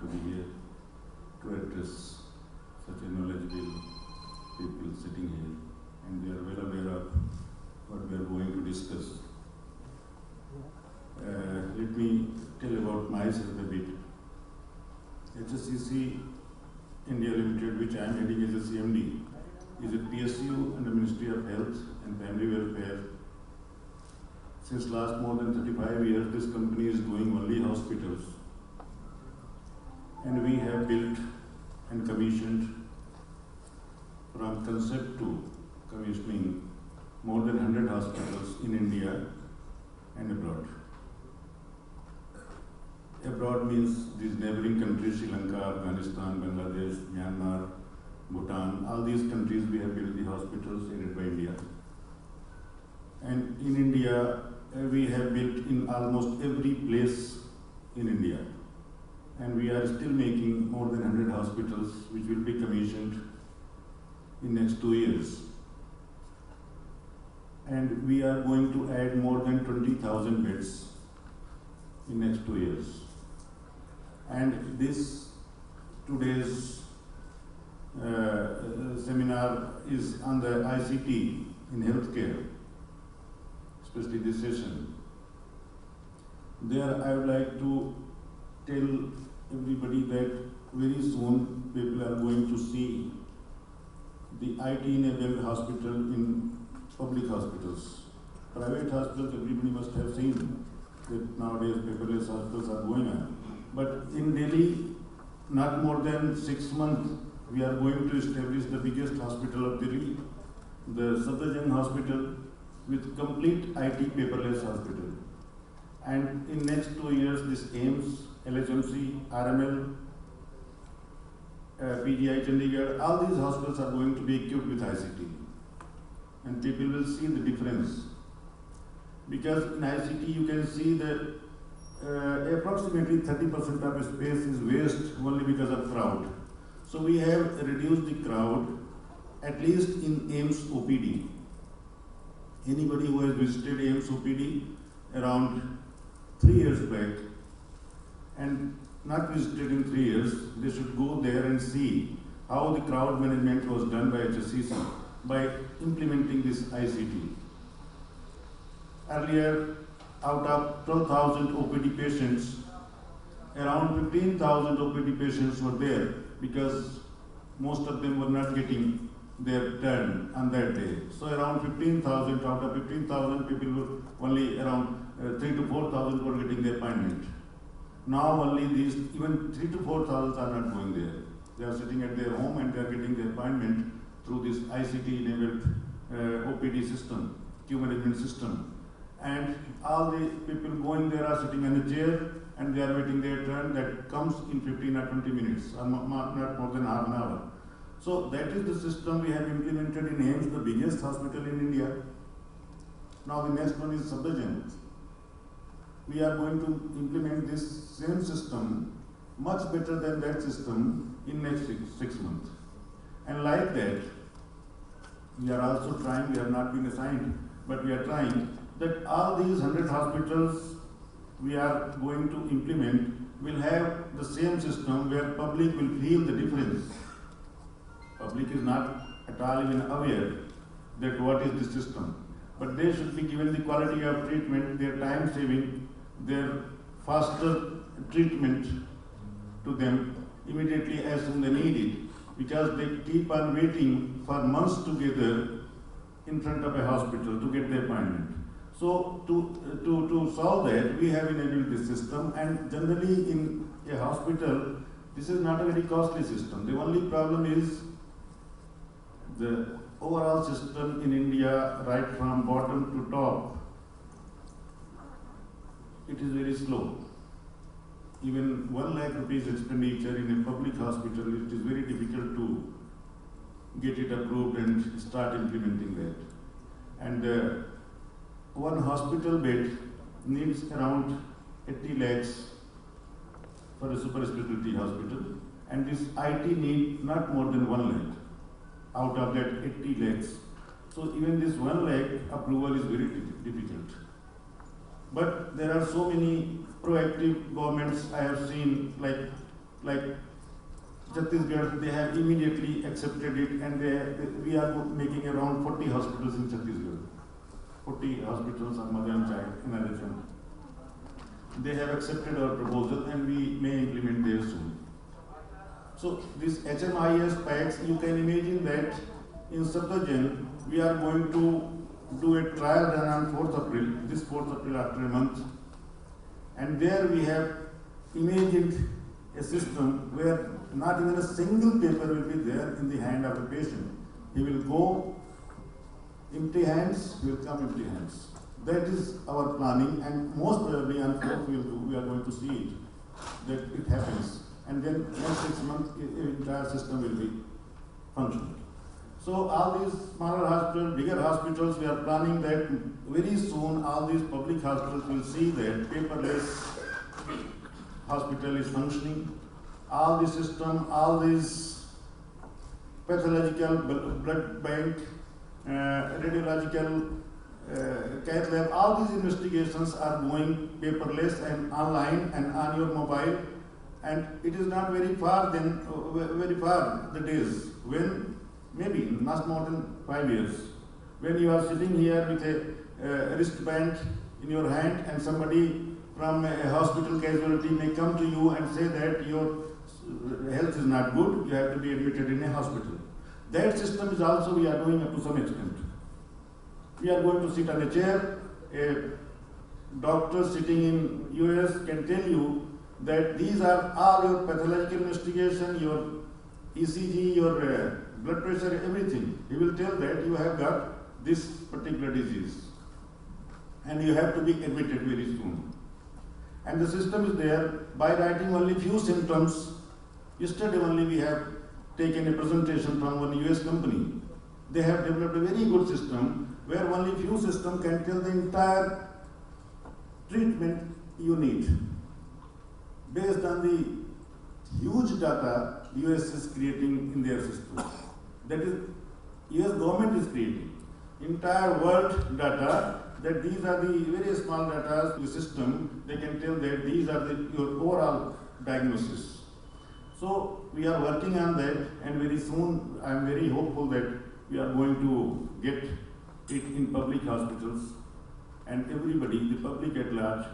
to be here to address such a knowledgeable people sitting here, and they are well aware of what we are going to discuss. Let me tell about myself a bit. HSCC India Limited, which I am heading as a CMD, is a PSU under Ministry of Health and Family Welfare. Since last more than 35 years, this company is doing only hospitals. And we have built and commissioned, from concept to commissioning, more than 100 hospitals in India and abroad. Abroad means these neighboring countries, Sri Lanka, Afghanistan, Bangladesh, Myanmar, Bhutan, all these countries we have built the hospitals aided by India. And in India, we have built in almost every place in India. And we are still making more than 100 hospitals which will be commissioned in next 2 years. And we are going to add more than 20,000 beds in next 2 years. And this today's seminar is on the ICT in healthcare, especially this session. There I would like to tell everybody that very soon people are going to see the IT-enabled hospital in public hospitals. Private hospitals, everybody must have seen that nowadays paperless hospitals are going on. But in Delhi, not more than 6 months, we are going to establish the biggest hospital of Delhi, the Safdarjung Hospital, with complete IT paperless hospital. And in next 2 years, this AIIMS, LHMC, RML, PGI Chandigarh, all these hospitals are going to be equipped with ICT. And people will see the difference. Because in ICT you can see that approximately 30% of space is waste only because of crowd. So we have reduced the crowd, at least in AIIMS OPD. Anybody who has visited AIIMS OPD around 3 years back and not visited in 3 years, they should go there and see how the crowd management was done by HSCC by implementing this ICT. Earlier, out of 12,000 OPD patients, around 15,000 OPD patients were there because most of them were not getting their turn on that day. So around 15,000, out of 15,000 people were only around 3 to 4,000 were getting the appointment. Now only these, even 3 to 4,000 are not going there. They are sitting at their home and they are getting the appointment through this ICT-enabled OPD system, queue management system. And all the people going there are sitting on a chair and they are waiting their turn that comes in 15 or 20 minutes, or not more than half an hour. So that is the system we have implemented in AIIMS, the biggest hospital in India. Now the next one is Safdarjung. We are going to implement this same system much better than that system in next 6 months. And like that, we are also trying, we have not been assigned, but we are trying that all these 100 hospitals we are going to implement will have the same system where public will feel the difference. Public is not at all even aware that what is the system. But they should be given the quality of treatment, their time saving, their faster treatment to them immediately as soon as they need it. Because they keep on waiting for months together in front of a hospital to get the appointment. So to solve that, we have enabled this system, and generally in a hospital, this is not a very costly system. The only problem is the overall system in India, right from bottom to top, it is very slow. Even 1 lakh rupees expenditure in a public hospital, it is very difficult to get it approved and start implementing that. And one hospital bed needs around 80 lakhs for a super specialty hospital, and this IT need not more than 1 lakh out of that 80 lakhs. So even this 1 lakh approval is very difficult. But there are so many proactive governments I have seen, like like Chhattisgarh, they have immediately accepted it, and we are making around 40 hospitals in Chhattisgarh. 40 hospitals of mother and child in NHM. They have accepted our proposal, and we may implement there soon. So this HMIS packs, you can imagine that in Safdarjung, we are going to do a trial run on 4th April, this 4th April after a month. And there we have imagined a system where not even a single paper will be there in the hand of a patient. He will go empty hands, he will come empty hands. That is our planning, and most probably on 4th we are going to see it, that it happens. And then next 6 months, the entire system will be functional. So all these smaller hospitals, bigger hospitals, we are planning that very soon all these public hospitals will see that paperless hospital is functioning. All the system, all these pathological blood bank, radiological cath lab, all these investigations are going paperless and online and on your mobile. And it is not very far the days when maybe not more than 5 years, when you are sitting here with a wristband in your hand and somebody from a hospital casualty may come to you and say that your health is not good, you have to be admitted in a hospital. That system is also we are doing up to some extent. We are going to sit on a chair, a doctor sitting in US can tell you that these are all your pathological investigation, your ECG, your blood pressure, everything. He will tell that you have got this particular disease and you have to be admitted very soon. And the system is there by writing only few symptoms. Yesterday only we have taken a presentation from one US company. They have developed a very good system where only few systems can tell the entire treatment you need. Based on the huge data US is creating in their system. That is, US government is creating entire world data, that these are the very small data, the system, they can tell that these are your overall diagnosis. So we are working on that, and very soon I am very hopeful that we are going to get it in public hospitals, and everybody, the public at large,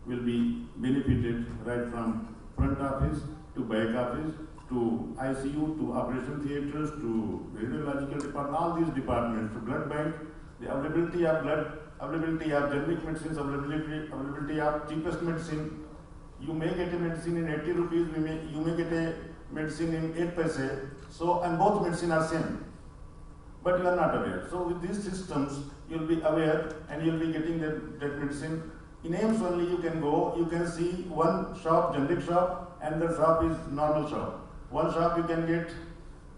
will be benefited right from front office to back office to ICU to operation theaters to radiological department, all these departments, to blood bank, the availability of blood, availability of generic medicines, availability of cheapest medicine. You may get a medicine in 80 rupees, you may get a medicine in 8 paise, so, and both medicine are same, but you are not aware. So with these systems, you will be aware and you will be getting that medicine. In AIIMS only you can go, you can see one shop, generic shop, and the shop is normal shop. One shop you can get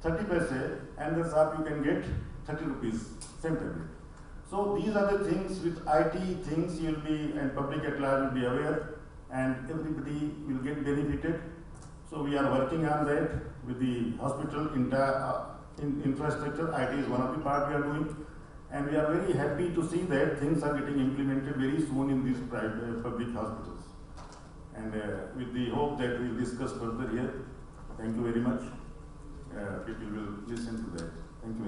30 paise, and the shop you can get 30 rupees, same tablet. So these are the things with IT things you will be, and public at large will be aware, and everybody will get benefited. So we are working on that with the hospital infrastructure. IT is one of the part we are doing, and we are very happy to see that things are getting implemented very soon in these private, public hospitals. And with the hope that we will discuss further here. Thank you very much. People will listen to that.